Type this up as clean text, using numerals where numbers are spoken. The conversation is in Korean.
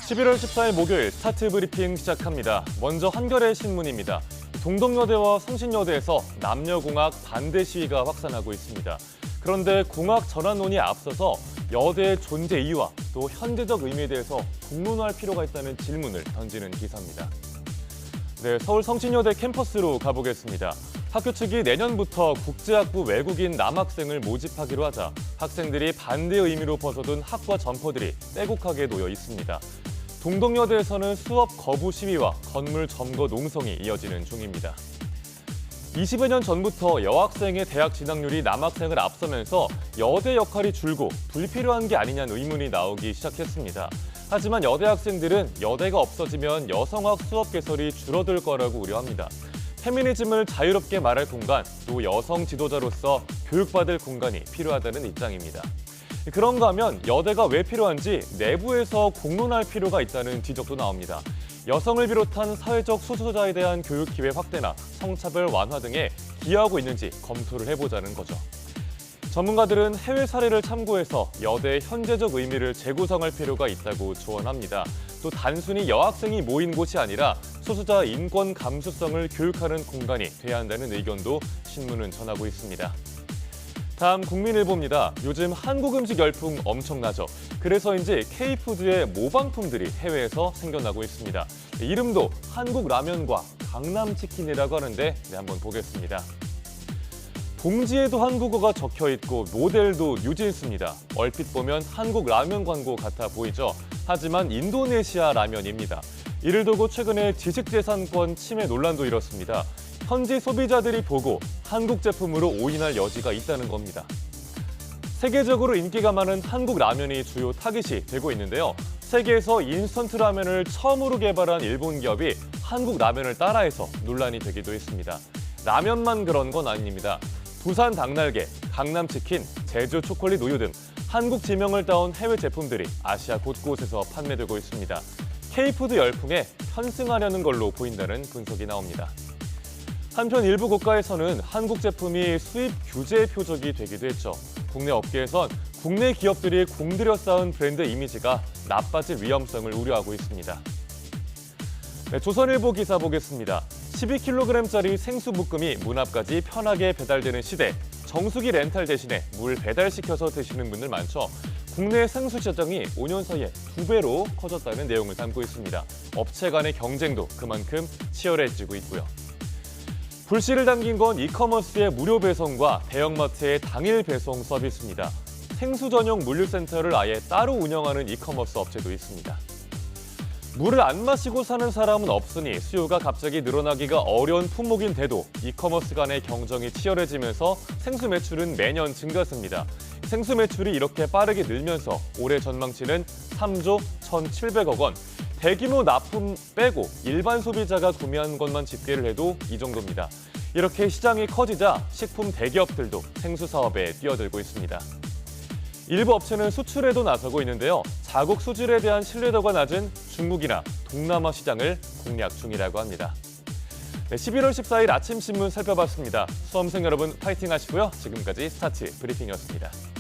11월 14일 목요일 스타트 브리핑 시작합니다. 먼저 한겨레 신문입니다. 동덕여대와 성신여대에서 남녀공학 반대 시위가 확산하고 있습니다. 그런데 공학 전환론이 앞서서 여대의 존재 이유와 또 현재적 의미에 대해서 공론화할 필요가 있다는 질문을 던지는 기사입니다. 네, 서울 성신여대 캠퍼스로 가보겠습니다. 학교 측이 내년부터 국제학부 외국인 남학생을 모집하기로 하자 학생들이 반대의 의미로 벗어둔 학과 점퍼들이 빼곡하게 놓여 있습니다. 동덕여대에서는 수업 거부 시위와 건물 점거 농성이 이어지는 중입니다. 20여 년 전부터 여학생의 대학 진학률이 남학생을 앞서면서 여대 역할이 줄고 불필요한 게 아니냐는 의문이 나오기 시작했습니다. 하지만 여대 학생들은 여대가 없어지면 여성학 수업 개설이 줄어들 거라고 우려합니다. 페미니즘을 자유롭게 말할 공간, 또 여성 지도자로서 교육받을 공간이 필요하다는 입장입니다. 그런가 하면 여대가 왜 필요한지 내부에서 공론할 필요가 있다는 지적도 나옵니다. 여성을 비롯한 사회적 소수자에 대한 교육 기회 확대나 성차별 완화 등에 기여하고 있는지 검토를 해보자는 거죠. 전문가들은 해외 사례를 참고해서 여대의 현재적 의미를 재구성할 필요가 있다고 조언합니다. 또 단순히 여학생이 모인 곳이 아니라 소수자 인권 감수성을 교육하는 공간이 돼야 한다는 의견도 신문은 전하고 있습니다. 다음 국민일보입니다. 요즘 한국 음식 열풍 엄청나죠. 그래서인지 K푸드의 모방품들이 해외에서 생겨나고 있습니다. 이름도 한국 라면과 강남치킨이라고 하는데 한번 보겠습니다. 봉지에도 한국어가 적혀 있고 모델도 뉴진스입니다. 얼핏 보면 한국 라면 광고 같아 보이죠. 하지만 인도네시아 라면입니다. 이를 두고 최근에 지식재산권 침해 논란도 일었습니다. 현지 소비자들이 보고 한국 제품으로 오인할 여지가 있다는 겁니다. 세계적으로 인기가 많은 한국 라면이 주요 타깃이 되고 있는데요. 세계에서 인스턴트 라면을 처음으로 개발한 일본 기업이 한국 라면을 따라해서 논란이 되기도 했습니다. 라면만 그런 건 아닙니다. 부산 닭날개, 강남치킨, 제주 초콜릿 우유 등 한국 지명을 따온 해외 제품들이 아시아 곳곳에서 판매되고 있습니다. K푸드 열풍에 편승하려는 걸로 보인다는 분석이 나옵니다. 한편 일부 국가에서는 한국 제품이 수입 규제 표적이 되기도 했죠. 국내 업계에선 국내 기업들이 공들여 쌓은 브랜드 이미지가 나빠질 위험성을 우려하고 있습니다. 네, 조선일보 기사 보겠습니다. 12kg짜리 생수볶음이 문 앞까지 편하게 배달되는 시대. 정수기 렌탈 대신에 물 배달시켜서 드시는 분들 많죠. 국내 생수 시장이 5년 사이에 2배로 커졌다는 내용을 담고 있습니다. 업체 간의 경쟁도 그만큼 치열해지고 있고요. 불씨를 당긴 건 이커머스의 무료 배송과 대형마트의 당일 배송 서비스입니다. 생수 전용 물류센터를 아예 따로 운영하는 이커머스 업체도 있습니다. 물을 안 마시고 사는 사람은 없으니 수요가 갑자기 늘어나기가 어려운 품목인데도 이커머스 간의 경쟁이 치열해지면서 생수 매출은 매년 증가했습니다. 생수 매출이 이렇게 빠르게 늘면서 올해 전망치는 3조 1,700억 원. 대규모 납품 빼고 일반 소비자가 구매한 것만 집계를 해도 이 정도입니다. 이렇게 시장이 커지자 식품 대기업들도 생수 사업에 뛰어들고 있습니다. 일부 업체는 수출에도 나서고 있는데요. 자국 수질에 대한 신뢰도가 낮은 중국이나 동남아 시장을 공략 중이라고 합니다. 네, 11월 14일 아침 신문 살펴봤습니다. 수험생 여러분 파이팅 하시고요. 지금까지 스타트 브리핑이었습니다.